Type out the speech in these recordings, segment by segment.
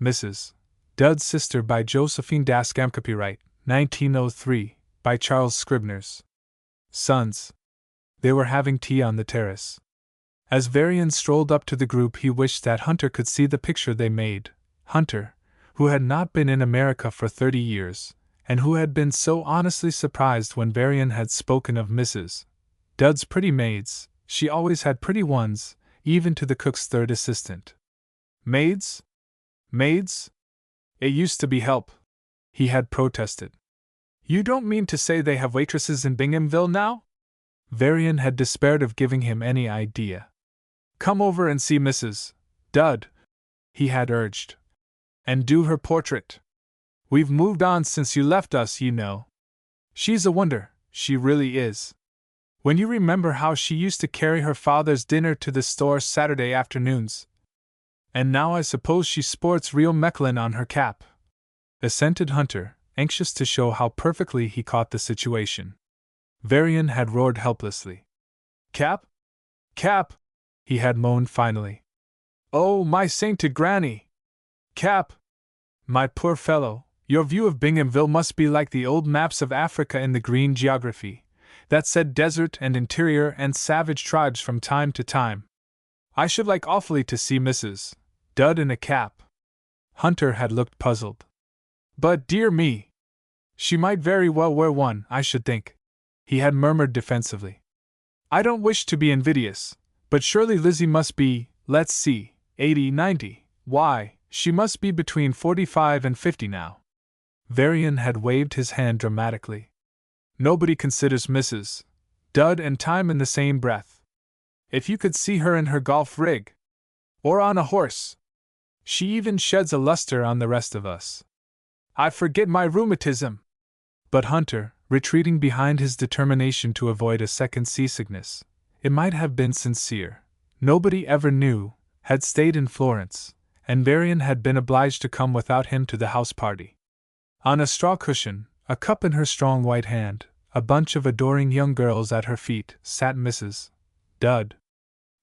Mrs. Dud's Sister by Josephine Daskam. Copyright 1903 by Charles Scribner's Sons. They were having tea on the terrace. As Varian strolled up to the group, he wished that Hunter could see the picture they made. Hunter, who had not been in America for 30 years, and who had been so honestly surprised when Varian had spoken of Mrs. Dud's pretty maids. She always had pretty ones, even to the cook's third assistant. Maids? Maids? It used to be help, he had protested. You don't mean to say they have waitresses in Binghamville now? Varian had despaired of giving him any idea. Come over and see Mrs. Dud, he had urged. And do her portrait. We've moved on since you left us, you know. She's a wonder, she really is. When you remember how she used to carry her father's dinner to the store Saturday afternoons. And now I suppose she sports real Mechlin on her cap, assented Hunter, anxious to show how perfectly he caught the situation. Varian had roared helplessly. Cap? Cap? He had moaned finally. Oh, my sainted granny! Cap! My poor fellow, your view of Binghamville must be like the old maps of Africa in the green geography, that said desert and interior and savage tribes from time to time. I should like awfully to see Mrs. Dud in a cap. Hunter had looked puzzled. But dear me! She might very well wear one, I should think, he had murmured defensively. I don't wish to be invidious, but surely Lizzie must be, let's see, 80, 90, why, she must be between 45 and 50 now. Varian had waved his hand dramatically. Nobody considers Mrs. Dud and time in the same breath. If you could see her in her golf rig, or on a horse, she even sheds a luster on the rest of us. I forget my rheumatism. But Hunter, retreating behind his determination to avoid a second seasickness, it might have been sincere, nobody ever knew, had stayed in Florence, and Varian had been obliged to come without him to the house party. On a straw cushion, a cup in her strong white hand, a bunch of adoring young girls at her feet, sat Mrs. Dud.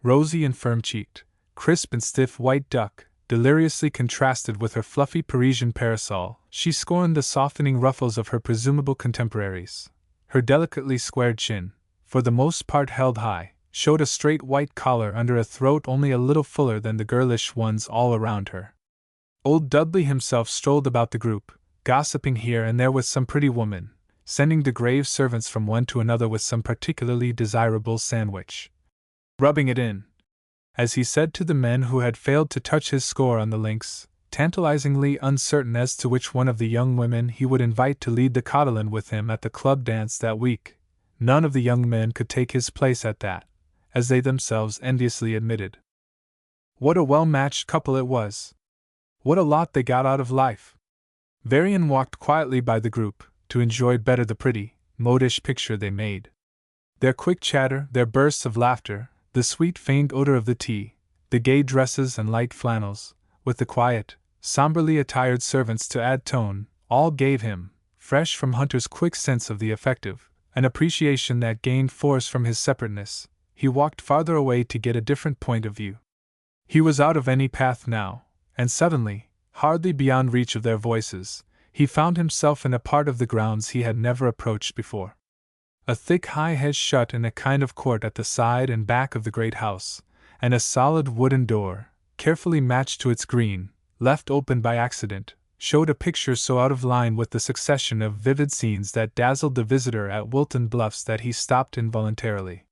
Rosy and firm-cheeked, crisp and stiff white duck, deliriously contrasted with her fluffy Parisian parasol, she scorned the softening ruffles of her presumable contemporaries. Her delicately squared chin, for the most part held high, showed a straight white collar under a throat only a little fuller than the girlish ones all around her. Old Dudley himself strolled about the group, gossiping here and there with some pretty woman, sending the grave servants from one to another with some particularly desirable sandwich. Rubbing it in, as he said to the men who had failed to touch his score on the links, tantalizingly uncertain as to which one of the young women he would invite to lead the cotillion with him at the club dance that week. None of the young men could take his place at that, as they themselves enviously admitted. What a well-matched couple it was! What a lot they got out of life! Varian walked quietly by the group, to enjoy better the pretty, modish picture they made. Their quick chatter, their bursts of laughter, the sweet faint odor of the tea, the gay dresses and light flannels, with the quiet, somberly attired servants to add tone, all gave him, fresh from Hunter's quick sense of the effective, an appreciation that gained force from his separateness. He walked farther away to get a different point of view. He was out of any path now, and suddenly, hardly beyond reach of their voices, he found himself in a part of the grounds he had never approached before. A thick high hedge shut in a kind of court at the side and back of the great house, and a solid wooden door, carefully matched to its green, left open by accident, showed a picture so out of line with the succession of vivid scenes that dazzled the visitor at Wilton Bluffs that he stopped involuntarily.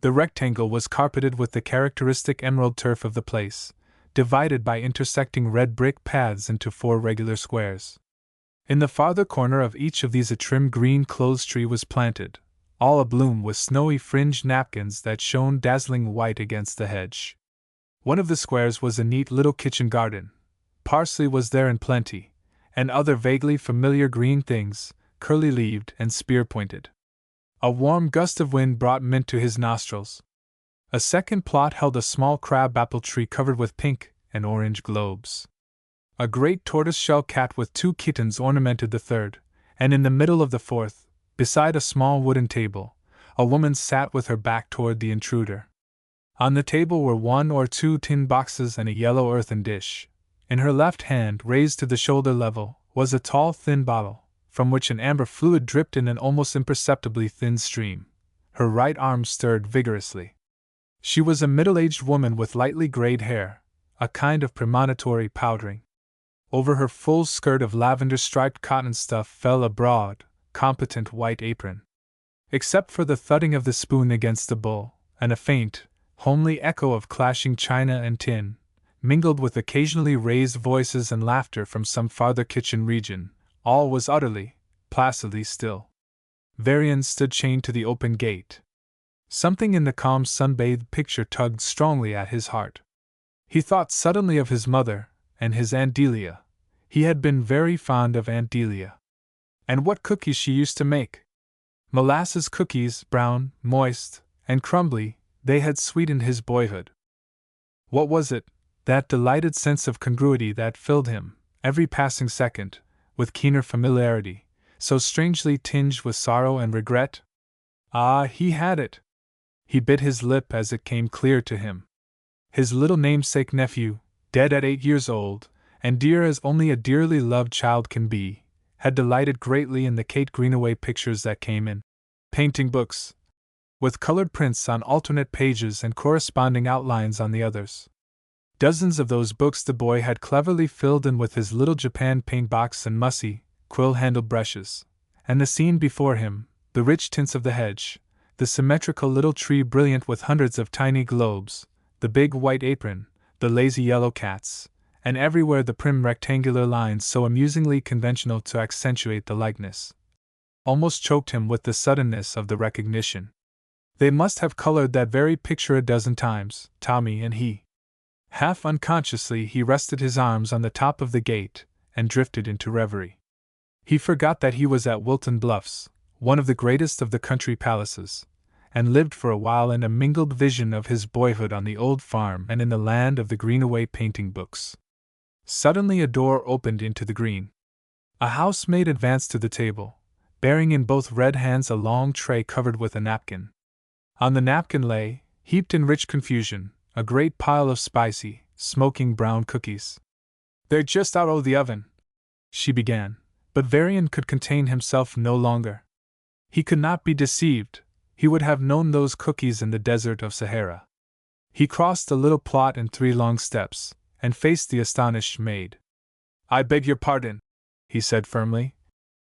The rectangle was carpeted with the characteristic emerald turf of the place, divided by intersecting red brick paths into 4 regular squares. In the farther corner of each of these a trim green clothes tree was planted, all abloom with snowy fringed napkins that shone dazzling white against the hedge. One of the squares was a neat little kitchen garden. Parsley was there in plenty, and other vaguely familiar green things, curly-leaved and spear-pointed. A warm gust of wind brought mint to his nostrils. A second plot held a small crab-apple tree covered with pink and orange globes. A great tortoise-shell cat with 2 kittens ornamented the third, and in the middle of the fourth, beside a small wooden table, a woman sat with her back toward the intruder. On the table were 1 or 2 tin boxes and a yellow earthen dish. In her left hand, raised to the shoulder level, was a tall, thin bottle, from which an amber fluid dripped in an almost imperceptibly thin stream. Her right arm stirred vigorously. She was a middle-aged woman with lightly grayed hair, a kind of premonitory powdering. Over her full skirt of lavender-striped cotton stuff fell a broad, competent white apron. Except for the thudding of the spoon against the bowl, and a faint, homely echo of clashing china and tin, mingled with occasionally raised voices and laughter from some farther kitchen region, all was utterly, placidly still. Varian stood chained to the open gate. Something in the calm sun-bathed picture tugged strongly at his heart. He thought suddenly of his mother, and his Aunt Delia. He had been very fond of Aunt Delia. And what cookies she used to make! Molasses cookies, brown, moist, and crumbly, they had sweetened his boyhood. What was it, that delighted sense of congruity that filled him, every passing second, with keener familiarity, so strangely tinged with sorrow and regret? Ah, he had it! He bit his lip as it came clear to him. His little namesake nephew, dead at 8 years old, and dear as only a dearly loved child can be, had delighted greatly in the Kate Greenaway pictures that came in painting books, with colored prints on alternate pages and corresponding outlines on the others. Dozens of those books the boy had cleverly filled in with his little Japan paint box and mussy, quill-handled brushes, and the scene before him, the rich tints of the hedge, the symmetrical little tree brilliant with hundreds of tiny globes, the big white apron, the lazy yellow cats, and everywhere the prim rectangular lines so amusingly conventional to accentuate the likeness, almost choked him with the suddenness of the recognition. They must have colored that very picture a dozen times, Tommy and he. Half unconsciously he rested his arms on the top of the gate, and drifted into reverie. He forgot that he was at Wilton Bluffs, one of the greatest of the country palaces, and lived for a while in a mingled vision of his boyhood on the old farm and in the land of the Greenaway painting books. Suddenly a door opened into the green. A housemaid advanced to the table, bearing in both red hands a long tray covered with a napkin. On the napkin lay, heaped in rich confusion, a great pile of spicy, smoking brown cookies. "They're just out o' the oven," she began, but Varian could contain himself no longer. He could not be deceived, he would have known those cookies in the desert of Sahara. He crossed the little plot in 3 long steps, and faced the astonished maid. "I beg your pardon," he said firmly,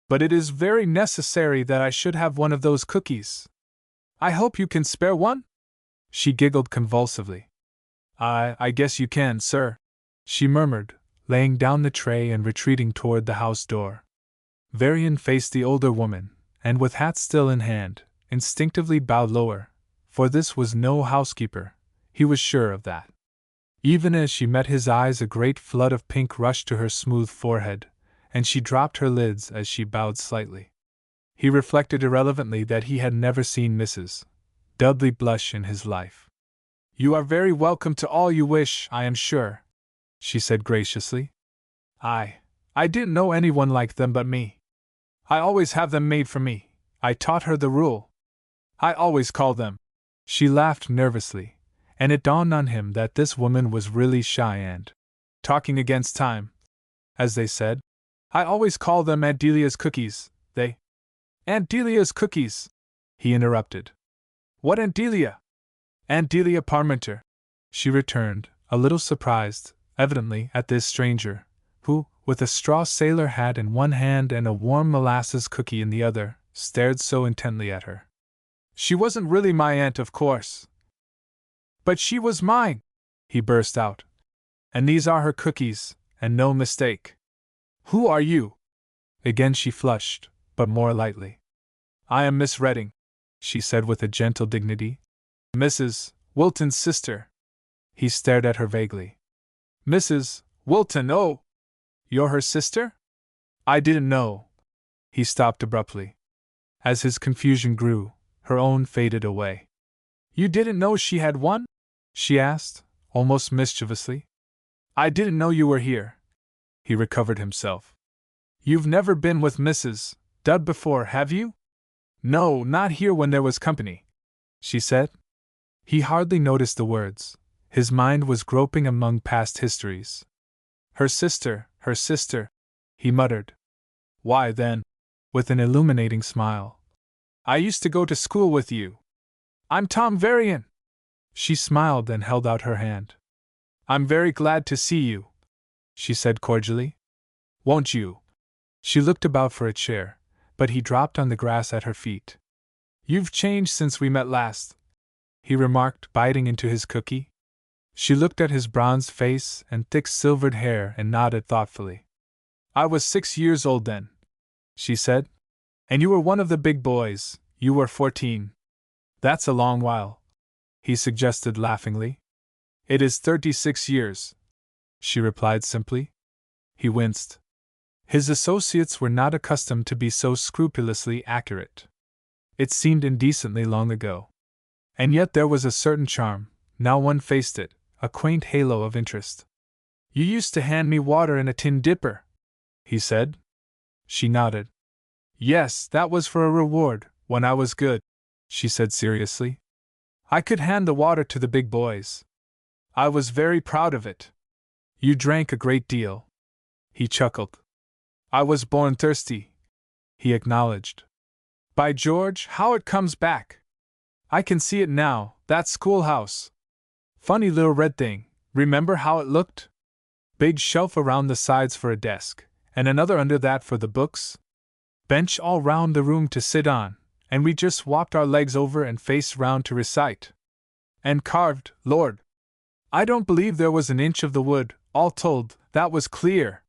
"but it is very necessary that I should have one of those cookies. I hope you can spare one?" She giggled convulsively. I guess you can, sir," she murmured, laying down the tray and retreating toward the house door. Varian faced the older woman, and with hat still in hand, instinctively bowed lower, for this was no housekeeper, he was sure of that. Even as she met his eyes a great flood of pink rushed to her smooth forehead, and she dropped her lids as she bowed slightly. He reflected irrelevantly that he had never seen Mrs. Dudley blush in his life. "You are very welcome to all you wish, I am sure," she said graciously. I didn't know anyone like them but me. I always have them made for me. I taught her the rule. I always call them." She laughed nervously, and it dawned on him that this woman was really shy and talking against time, as they said. "I always call them Aunt Delia's cookies, they—" "Aunt Delia's cookies!" he interrupted. "What Aunt Delia?" "Aunt Delia Parmenter," she returned, a little surprised, evidently, at this stranger, who, with a straw sailor hat in one hand and a warm molasses cookie in the other, stared so intently at her. "She wasn't really my aunt, of course." "But she was mine!" he burst out. "And these are her cookies, and no mistake." "Who are you?" Again she flushed, but more lightly. "I am Miss Redding," she said with a gentle dignity. "Mrs. Wilton's sister." He stared at her vaguely. "Mrs. Wilton, oh! You're her sister? I didn't know." He stopped abruptly. As his confusion grew, her own faded away. "You didn't know she had one?" she asked, almost mischievously. "I didn't know you were here." He recovered himself. "You've never been with Mrs. Dudd before, have you?" "No, not here when there was company," she said. He hardly noticed the words. His mind was groping among past histories. Her sister, he muttered. Why then, with an illuminating smile, I used to go to school with you. I'm Tom Varian. She smiled and held out her hand. I'm very glad to see you, she said cordially. Won't you? She looked about for a chair, but he dropped on the grass at her feet. You've changed since we met last, he remarked, biting into his cookie. She looked at his bronzed face and thick silvered hair and nodded thoughtfully. I was 6 years old then, she said. And you were one of the big boys, you were 14. That's a long while, he suggested laughingly. It is 36 years, she replied simply. He winced. His associates were not accustomed to be so scrupulously accurate. It seemed indecently long ago. And yet there was a certain charm, now one faced it, a quaint halo of interest. You used to hand me water in a tin dipper, he said. She nodded. Yes, that was for a reward, when I was good, she said seriously. I could hand the water to the big boys. I was very proud of it. You drank a great deal. He chuckled. I was born thirsty, he acknowledged. By George, how it comes back! I can see it now, that schoolhouse. Funny little red thing, remember how it looked? Big shelf around the sides for a desk, and another under that for the books. Bench all round the room to sit on, and we just swapped our legs over and faced round to recite. And carved, Lord! I don't believe there was an inch of the wood, all told, that was clear.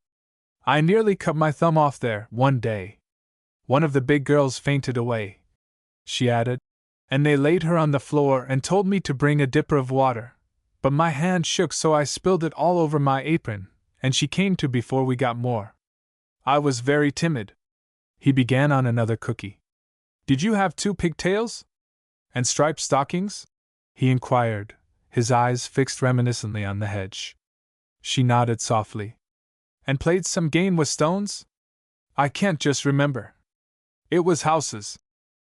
I nearly cut my thumb off there, one day. One of the big girls fainted away, she added, and they laid her on the floor and told me to bring a dipper of water, but my hand shook so I spilled it all over my apron, and she came to before we got more. I was very timid. He began on another cookie. Did you have 2 pigtails? And striped stockings? He inquired, his eyes fixed reminiscently on the hedge. She nodded softly. And played some game with stones? I can't just remember. It was houses,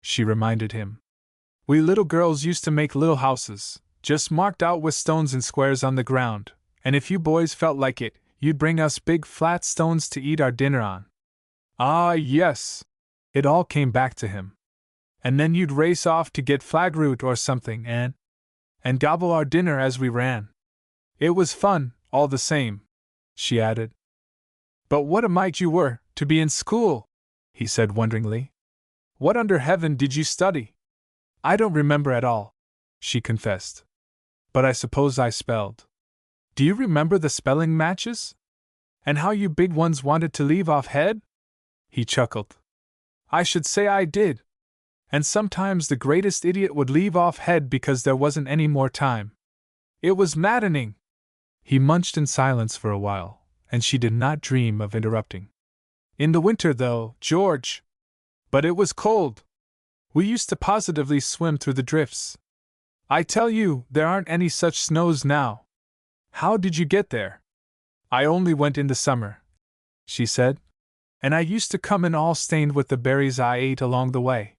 she reminded him. We little girls used to make little houses, just marked out with stones in squares on the ground, and if you boys felt like it, you'd bring us big flat stones to eat our dinner on. Ah, yes! It all came back to him. And then you'd race off to get flagroot or something and gobble our dinner as we ran. It was fun, all the same, she added. But what a mite you were, to be in school, he said wonderingly. What under heaven did you study? I don't remember at all, she confessed. But I suppose I spelled. Do you remember the spelling matches? And how you big ones wanted to leave off head? He chuckled. I should say I did. And sometimes the greatest idiot would leave off head because there wasn't any more time. It was maddening. He munched in silence for a while, and she did not dream of interrupting. In the winter, though, George. But it was cold. We used to positively swim through the drifts. I tell you, there aren't any such snows now. How did you get there? I only went in the summer, she said. And I used to come in all stained with the berries I ate along the way.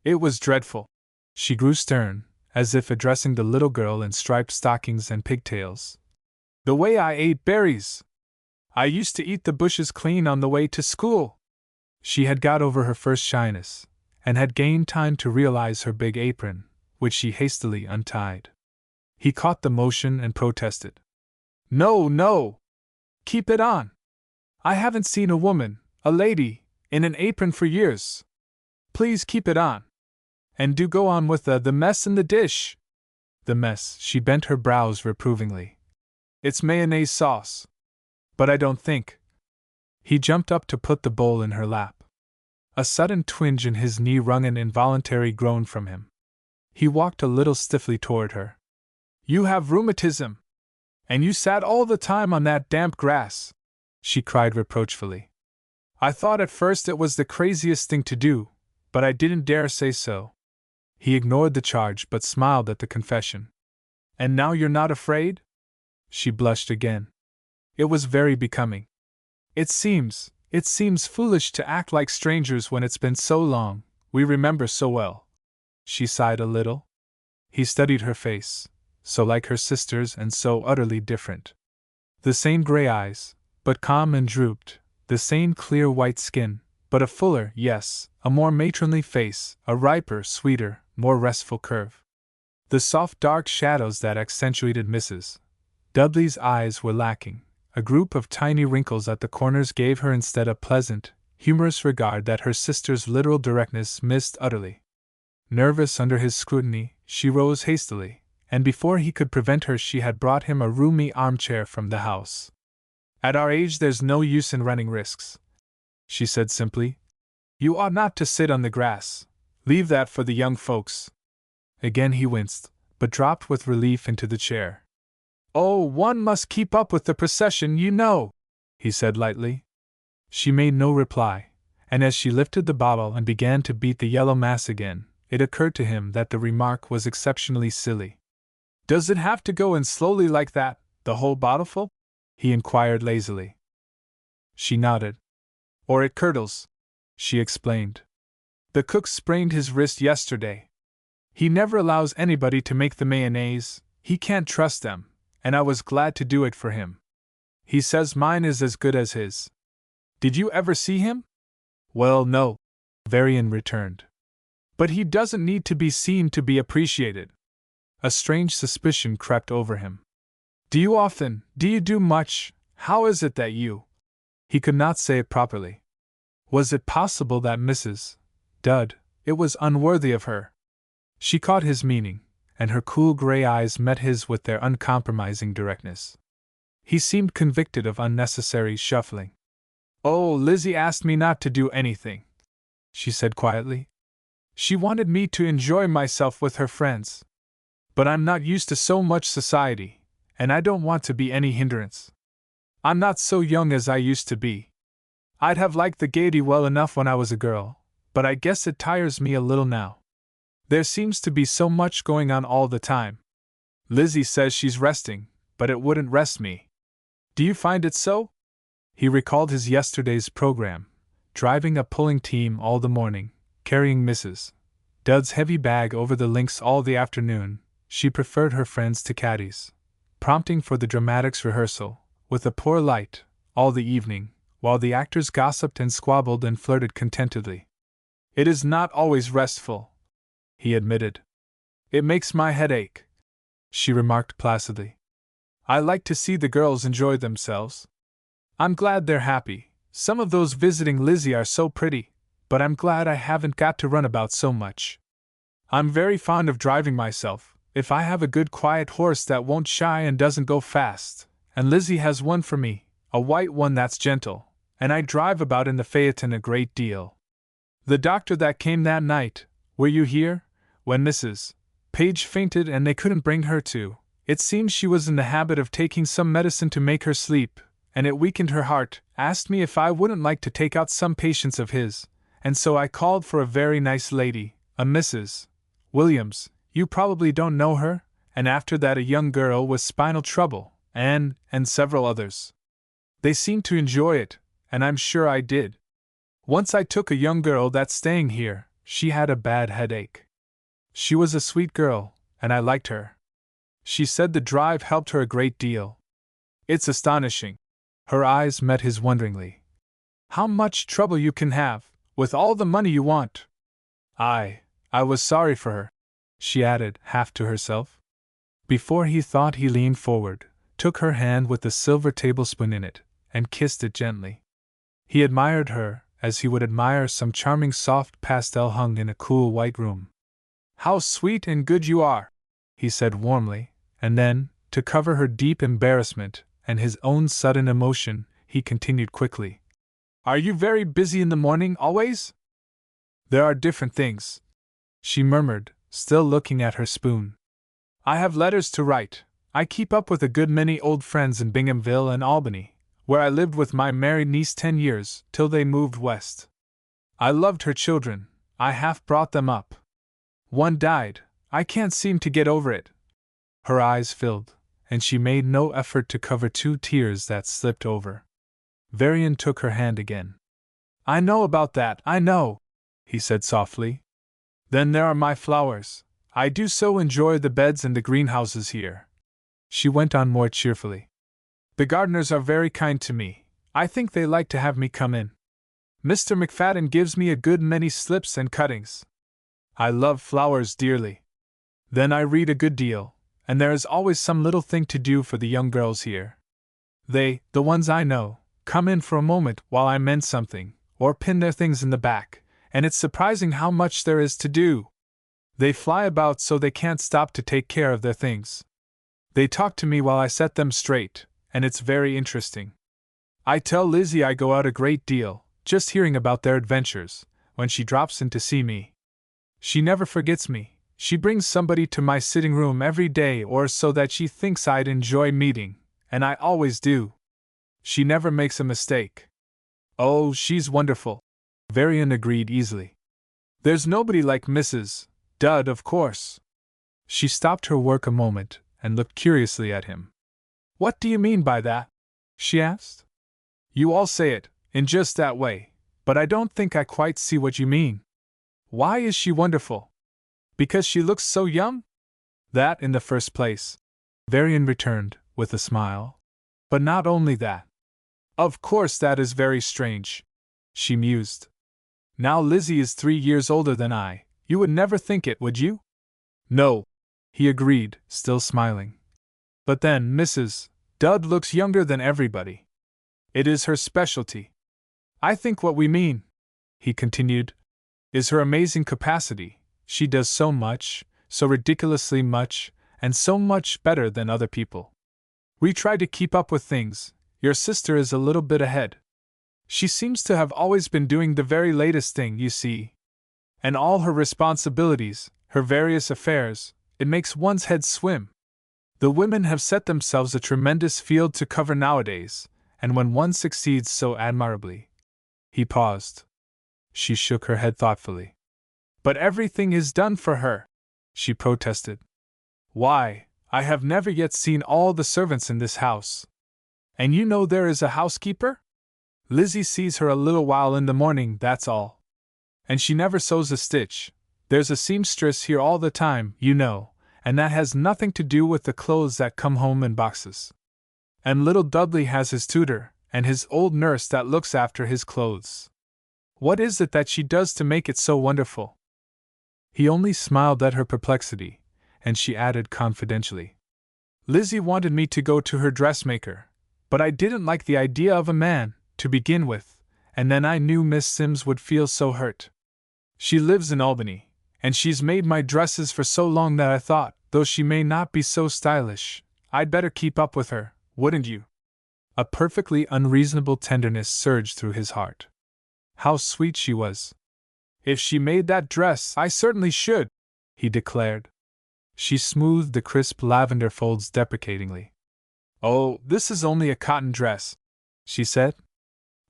It was dreadful. She grew stern, as if addressing the little girl in striped stockings and pigtails. The way I ate berries! I used to eat the bushes clean on the way to school. She had got over her first shyness, and had gained time to realize her big apron, which she hastily untied. He caught the motion and protested. No, no! Keep it on! I haven't seen a woman, a lady, in an apron for years. Please keep it on. And do go on with the mess in the dish. The mess, she bent her brows reprovingly. It's mayonnaise sauce. But I don't think. He jumped up to put the bowl in her lap. A sudden twinge in his knee wrung an involuntary groan from him. He walked a little stiffly toward her. You have rheumatism. And you sat all the time on that damp grass, she cried reproachfully. I thought at first it was the craziest thing to do, but I didn't dare say so. He ignored the charge but smiled at the confession. And now you're not afraid? She blushed again. It was very becoming. It seems foolish to act like strangers when it's been so long, we remember so well. She sighed a little. He studied her face, so like her sister's and so utterly different. The same gray eyes, but calm and drooped, the same clear white skin, but a fuller, yes, a more matronly face, a riper, sweeter, more restful curve. The soft dark shadows that accentuated Mrs. Dudley's eyes were lacking. A group of tiny wrinkles at the corners gave her instead a pleasant, humorous regard that her sister's literal directness missed utterly. Nervous under his scrutiny, she rose hastily, and before he could prevent her she had brought him a roomy armchair from the house. "At our age there's no use in running risks," she said simply. "You ought not to sit on the grass. Leave that for the young folks." Again he winced, but dropped with relief into the chair. "Oh, one must keep up with the procession, you know," he said lightly. She made no reply, and as she lifted the bottle and began to beat the yellow mass again, it occurred to him that the remark was exceptionally silly. "Does it have to go in slowly like that, the whole bottleful?" he inquired lazily. She nodded. "Or it curdles," she explained. "The cook sprained his wrist yesterday. He never allows anybody to make the mayonnaise, he can't trust them, and I was glad to do it for him. He says mine is as good as his. Did you ever see him?" "Well, no," Varian returned. "But he doesn't need to be seen to be appreciated." A strange suspicion crept over him. "Do you often, do you do much, how is it that you—" He could not say it properly. Was it possible that Mrs. Dudd, it was unworthy of her? She caught his meaning, and her cool gray eyes met his with their uncompromising directness. He seemed convicted of unnecessary shuffling. "Oh, Lizzie asked me not to do anything," she said quietly. "She wanted me to enjoy myself with her friends. But I'm not used to so much society, and I don't want to be any hindrance. I'm not so young as I used to be. I'd have liked the gaiety well enough when I was a girl, but I guess it tires me a little now. There seems to be so much going on all the time. Lizzie says she's resting, but it wouldn't rest me. Do you find it so?" He recalled his yesterday's program, driving a pulling team all the morning, carrying Mrs. Dudd's heavy bag over the links all the afternoon. She preferred her friends to caddies, prompting for the dramatics rehearsal, with a poor light, all the evening, while the actors gossiped and squabbled and flirted contentedly. "It is not always restful," he admitted. "It makes my head ache," she remarked placidly. "I like to see the girls enjoy themselves. I'm glad they're happy. Some of those visiting Lizzie are so pretty, but I'm glad I haven't got to run about so much. I'm very fond of driving myself, if I have a good quiet horse that won't shy and doesn't go fast, and Lizzie has one for me, a white one that's gentle, and I drive about in the phaeton a great deal. The doctor that came that night, were you here, when Mrs. Page fainted and they couldn't bring her to? It seems she was in the habit of taking some medicine to make her sleep, and it weakened her heart, asked me if I wouldn't like to take out some patients of his, and so I called for a very nice lady, a Mrs. Williams, you probably don't know her, and after that a young girl with spinal trouble, and several others. They seemed to enjoy it, and I'm sure I did. Once I took a young girl that's staying here, she had a bad headache. She was a sweet girl, and I liked her. She said the drive helped her a great deal. It's astonishing." Her eyes met his wonderingly. "How much trouble you can have, with all the money you want." I was sorry for her," she added, half to herself. Before he thought he leaned forward, took her hand with the silver tablespoon in it, and kissed it gently. He admired her, as he would admire some charming soft pastel hung in a cool white room. "How sweet and good you are," he said warmly, and then, to cover her deep embarrassment and his own sudden emotion, he continued quickly. "Are you very busy in the morning, always?" "There are different things," she murmured, still looking at her spoon. "I have letters to write. I keep up with a good many old friends in Binghamville and Albany, where I lived with my married niece 10 years, till they moved west. I loved her children, I half brought them up. One died, I can't seem to get over it." Her eyes filled, and she made no effort to cover 2 tears that slipped over. Varian took her hand again. "I know about that, I know," he said softly. "Then there are my flowers. I do so enjoy the beds and the greenhouses here," she went on more cheerfully. "The gardeners are very kind to me, I think they like to have me come in. Mr. McFadden gives me a good many slips and cuttings. I love flowers dearly. Then I read a good deal, and there is always some little thing to do for the young girls here. They, the ones I know, come in for a moment while I mend something, or pin their things in the back, and it's surprising how much there is to do. They fly about so they can't stop to take care of their things. They talk to me while I set them straight, and it's very interesting. I tell Lizzie I go out a great deal, just hearing about their adventures, when she drops in to see me. She never forgets me. She brings somebody to my sitting room every day or so that she thinks I'd enjoy meeting, and I always do. She never makes a mistake. Oh, she's wonderful. Varian agreed easily. There's nobody like Mrs. Dudd, of course. She stopped her work a moment and looked curiously at him. What do you mean by that? She asked. You all say it, in just that way, but I don't think I quite see what you mean. Why is she wonderful? Because she looks so young? That in the first place, Varian returned, with a smile. But not only that. Of course that is very strange, she mused. Now Lizzie is 3 years older than I. You would never think it, would you? No, he agreed, still smiling. But then Mrs. Dudd looks younger than everybody. It is her specialty. I think what we mean, he continued, is her amazing capacity. She does so much, so ridiculously much, and so much better than other people. We try to keep up with things. Your sister is a little bit ahead. She seems to have always been doing the very latest thing, you see. And all her responsibilities, her various affairs, it makes one's head swim. The women have set themselves a tremendous field to cover nowadays, and when one succeeds so admirably. He paused. She shook her head thoughtfully. But everything is done for her, she protested. Why, I have never yet seen all the servants in this house. And you know there is a housekeeper? Lizzie sees her a little while in the morning, that's all. And she never sews a stitch. There's a seamstress here all the time, you know, and that has nothing to do with the clothes that come home in boxes. And little Dudley has his tutor, and his old nurse that looks after his clothes. What is it that she does to make it so wonderful? He only smiled at her perplexity, and she added confidentially. Lizzie wanted me to go to her dressmaker, but I didn't like the idea of a man, to begin with, and then I knew Miss Sims would feel so hurt. She lives in Albany, and she's made my dresses for so long that I thought, though she may not be so stylish, I'd better keep up with her, wouldn't you? A perfectly unreasonable tenderness surged through his heart. How sweet she was! If she made that dress, I certainly should, he declared. She smoothed the crisp lavender folds deprecatingly. Oh, this is only a cotton dress, she said.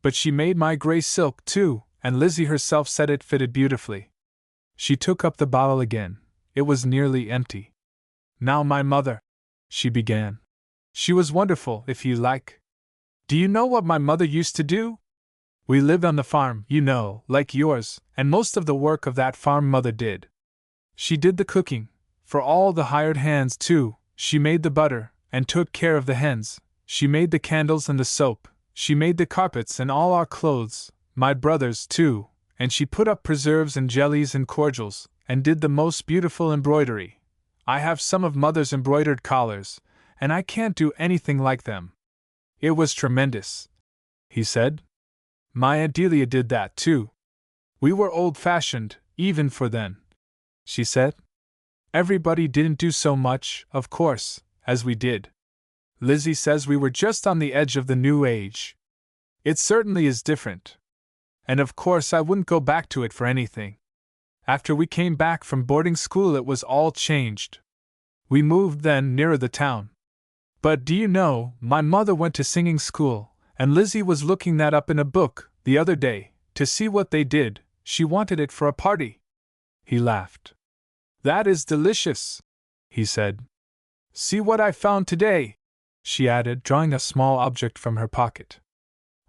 But she made my gray silk, too, and Lizzie herself said it fitted beautifully. She took up the bottle again. It was nearly empty. Now my mother, she began. She was wonderful, if you like. Do you know what my mother used to do? We lived on the farm, you know, like yours, and most of the work of that farm mother did. She did the cooking, for all the hired hands, too. She made the butter, and took care of the hens. She made the candles and the soap. She made the carpets and all our clothes, my brother's, too, and she put up preserves and jellies and cordials, and did the most beautiful embroidery. I have some of Mother's embroidered collars, and I can't do anything like them. It was tremendous, he said. My Aunt Delia did that, too. We were old-fashioned, even for then, she said. Everybody didn't do so much, of course, as we did. Lizzie says we were just on the edge of the new age. It certainly is different. And of course I wouldn't go back to it for anything. After we came back from boarding school it was all changed. We moved then nearer the town. But do you know, my mother went to singing school, and Lizzie was looking that up in a book, the other day, to see what they did. She wanted it for a party. He laughed. That is delicious, he said. See what I found today, she added, drawing a small object from her pocket.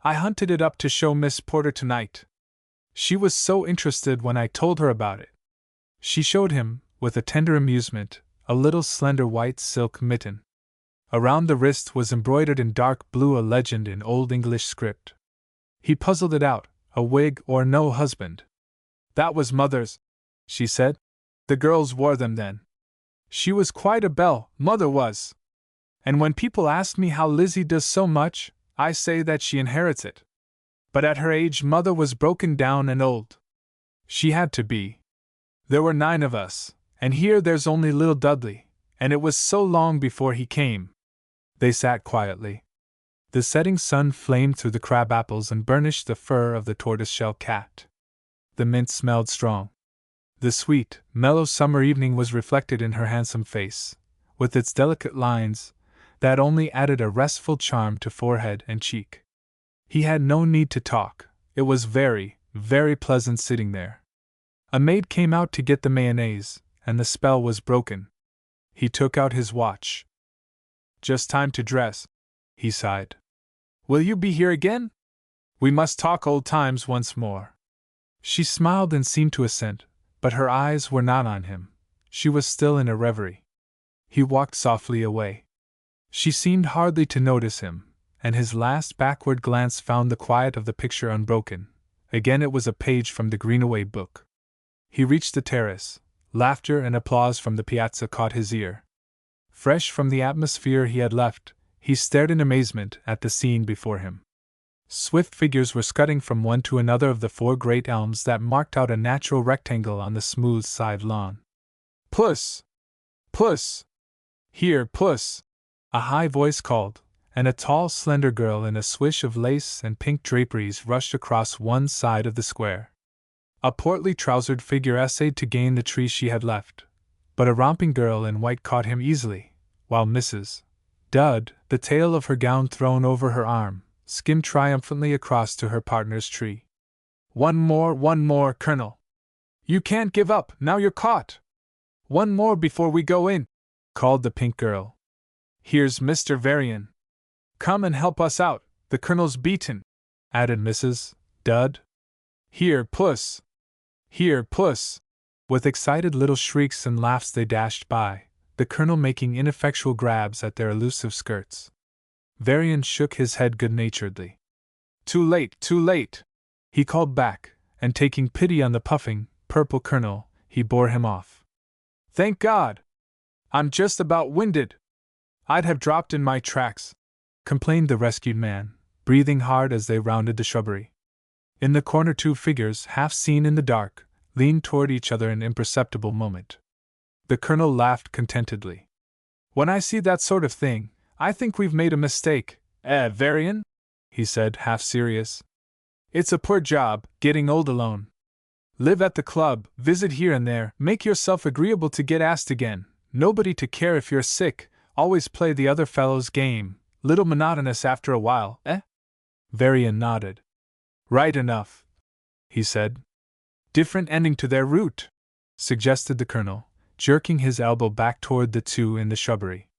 I hunted it up to show Miss Porter tonight. She was so interested when I told her about it. She showed him, with a tender amusement, a little slender white silk mitten. Around the wrist was embroidered in dark blue a legend in Old English script. He puzzled it out, a wig or no husband. That was Mother's, she said. The girls wore them then. She was quite a belle, Mother was. And when people ask me how Lizzie does so much, I say that she inherits it. But at her age Mother was broken down and old. She had to be. There were 9 of us, and here there's only little Dudley, and it was so long before he came. They sat quietly. The setting sun flamed through the crab apples and burnished the fur of the tortoiseshell cat. The mint smelled strong. The sweet, mellow summer evening was reflected in her handsome face, with its delicate lines, that only added a restful charm to forehead and cheek. He had no need to talk. It was very, very pleasant sitting there. A maid came out to get the mayonnaise, and the spell was broken. He took out his watch. Just time to dress, he sighed. Will you be here again? We must talk old times once more. She smiled and seemed to assent, but her eyes were not on him. She was still in a reverie. He walked softly away. She seemed hardly to notice him, and his last backward glance found the quiet of the picture unbroken. Again it was a page from the Greenaway book. He reached the terrace. Laughter and applause from the piazza caught his ear. Fresh from the atmosphere he had left, he stared in amazement at the scene before him. Swift figures were scudding from one to another of the 4 great elms that marked out a natural rectangle on the smooth side lawn. Puss! Puss! Here, Puss! A high voice called, and a tall, slender girl in a swish of lace and pink draperies rushed across one side of the square. A portly trousered figure essayed to gain the tree she had left, but a romping girl in white caught him easily, while Mrs. Dudd, the tail of her gown thrown over her arm, skimmed triumphantly across to her partner's tree. One more, Colonel. You can't give up, now you're caught. One more before we go in, called the pink girl. Here's Mr. Varian. Come and help us out, the Colonel's beaten, added Mrs. Dudd. Here, Puss! Here, Puss! With excited little shrieks and laughs they dashed by, the Colonel making ineffectual grabs at their elusive skirts. Varian shook his head good-naturedly. Too late, he called back, and taking pity on the puffing, purple Colonel, he bore him off. Thank God! I'm just about winded. I'd have dropped in my tracks, complained the rescued man, breathing hard as they rounded the shrubbery. In the corner 2 figures, half seen in the dark, leaned toward each other an imperceptible moment. The Colonel laughed contentedly. When I see that sort of thing, I think we've made a mistake, Varian? He said, half serious. It's a poor job, getting old alone. Live at the club, visit here and there, make yourself agreeable to get asked again, nobody to care if you're sick, always play the other fellow's game, little monotonous after a while, eh? Varian nodded. Right enough, he said. Different ending to their route, suggested the Colonel, jerking his elbow back toward the 2 in the shrubbery.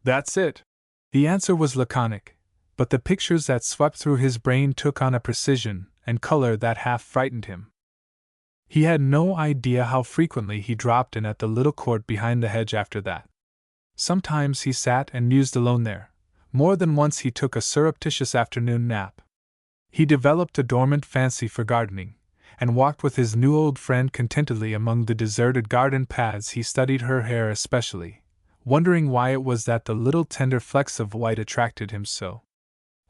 That's it. The answer was laconic, but the pictures that swept through his brain took on a precision and color that half frightened him. He had no idea how frequently he dropped in at the little court behind the hedge after that. Sometimes he sat and mused alone there. More than once he took a surreptitious afternoon nap. He developed a dormant fancy for gardening, and walked with his new old friend contentedly among the deserted garden paths. He studied her hair especially, wondering why it was that the little tender flecks of white attracted him so.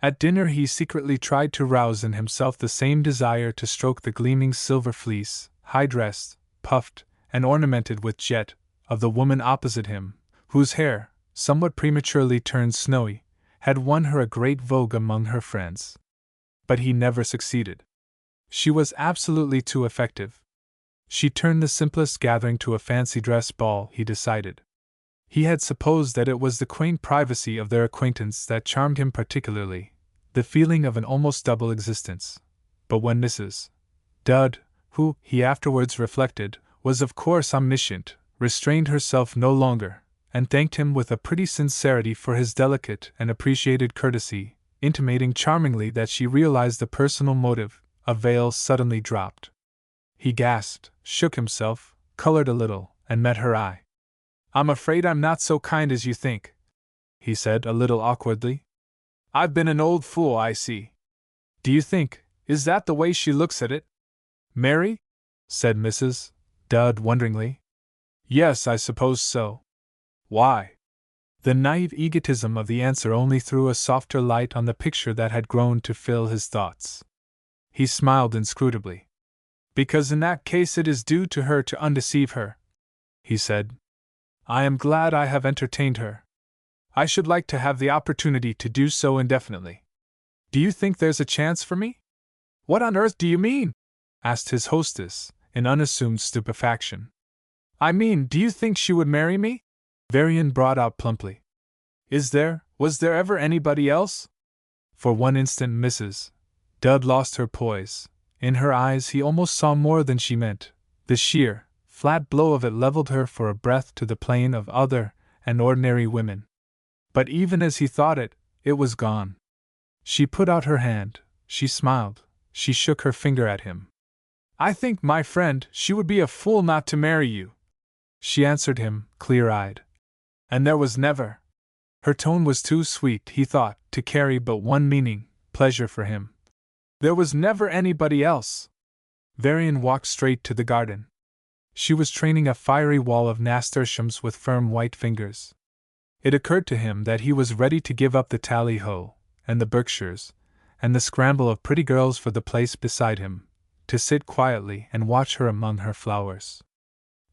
At dinner he secretly tried to rouse in himself the same desire to stroke the gleaming silver fleece, high-dressed, puffed, and ornamented with jet, of the woman opposite him, whose hair, somewhat prematurely turned snowy, had won her a great vogue among her friends. But he never succeeded. She was absolutely too effective. She turned the simplest gathering to a fancy dress ball, he decided. He had supposed that it was the quaint privacy of their acquaintance that charmed him particularly, the feeling of an almost double existence. But when Mrs. Dudd, who, he afterwards reflected, was of course omniscient, restrained herself no longer, and thanked him with a pretty sincerity for his delicate and appreciated courtesy, intimating charmingly that she realized the personal motive, a veil suddenly dropped. He gasped, shook himself, colored a little, and met her eye. I'm afraid I'm not so kind as you think, he said a little awkwardly. I've been an old fool, I see. Do you think, is that the way she looks at it? Mary? Said Mrs. Dudd wonderingly. Yes, I suppose so. Why? The naive egotism of the answer only threw a softer light on the picture that had grown to fill his thoughts. He smiled inscrutably. Because in that case it is due to her to undeceive her, he said. I am glad I have entertained her. I should like to have the opportunity to do so indefinitely. Do you think there's a chance for me? What on earth do you mean? Asked his hostess, in unassumed stupefaction. I mean, do you think she would marry me? Varian brought out plumply. Was there ever anybody else? For one instant Mrs. Dudd lost her poise. In her eyes he almost saw more than she meant. The sheer, flat blow of it leveled her for a breath to the plane of other and ordinary women. But even as he thought it, it was gone. She put out her hand, she smiled, she shook her finger at him. I think, my friend, she would be a fool not to marry you. She answered him, clear-eyed. And there was never. Her tone was too sweet, he thought, to carry but one meaning, pleasure for him. There was never anybody else. Varian walked straight to the garden. She was training a fiery wall of nasturtiums with firm white fingers. It occurred to him that he was ready to give up the tally-ho, and the Berkshires, and the scramble of pretty girls for the place beside him, to sit quietly and watch her among her flowers.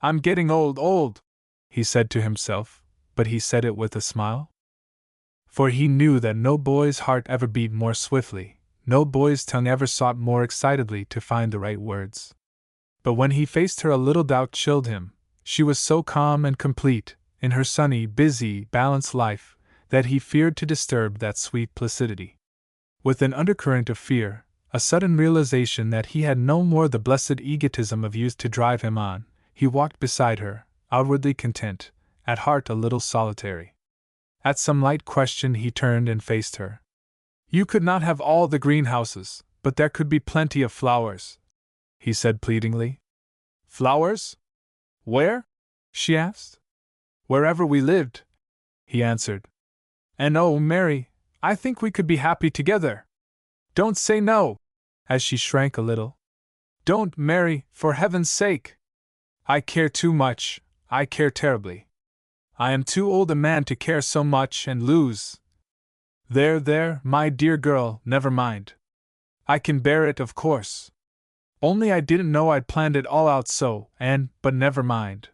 I'm getting old, he said to himself, but he said it with a smile. For he knew that no boy's heart ever beat more swiftly, no boy's tongue ever sought more excitedly to find the right words. But when he faced her a little doubt chilled him. She was so calm and complete, in her sunny, busy, balanced life, that he feared to disturb that sweet placidity. With an undercurrent of fear, a sudden realization that he had no more the blessed egotism of youth to drive him on, he walked beside her, outwardly content, at heart a little solitary. At some light question he turned and faced her. You could not have all the greenhouses, but there could be plenty of flowers, he said pleadingly. Flowers? Where? She asked. Wherever we lived, he answered. And oh, Mary, I think we could be happy together. Don't say no, as she shrank a little. Don't, Mary, for heaven's sake. I care too much, I care terribly. I am too old a man to care so much and lose. There, my dear girl, never mind. I can bear it, of course. Only I didn't know I'd planned it all out so, but never mind.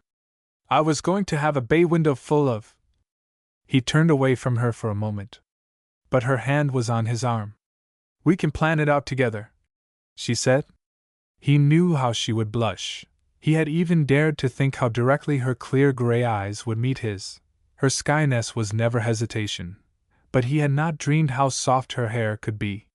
I was going to have a bay window full of. He turned away from her for a moment. But her hand was on his arm. We can plan it out together, she said. He knew how she would blush. He had even dared to think how directly her clear gray eyes would meet his. Her skyness was never hesitation. But he had not dreamed how soft her hair could be,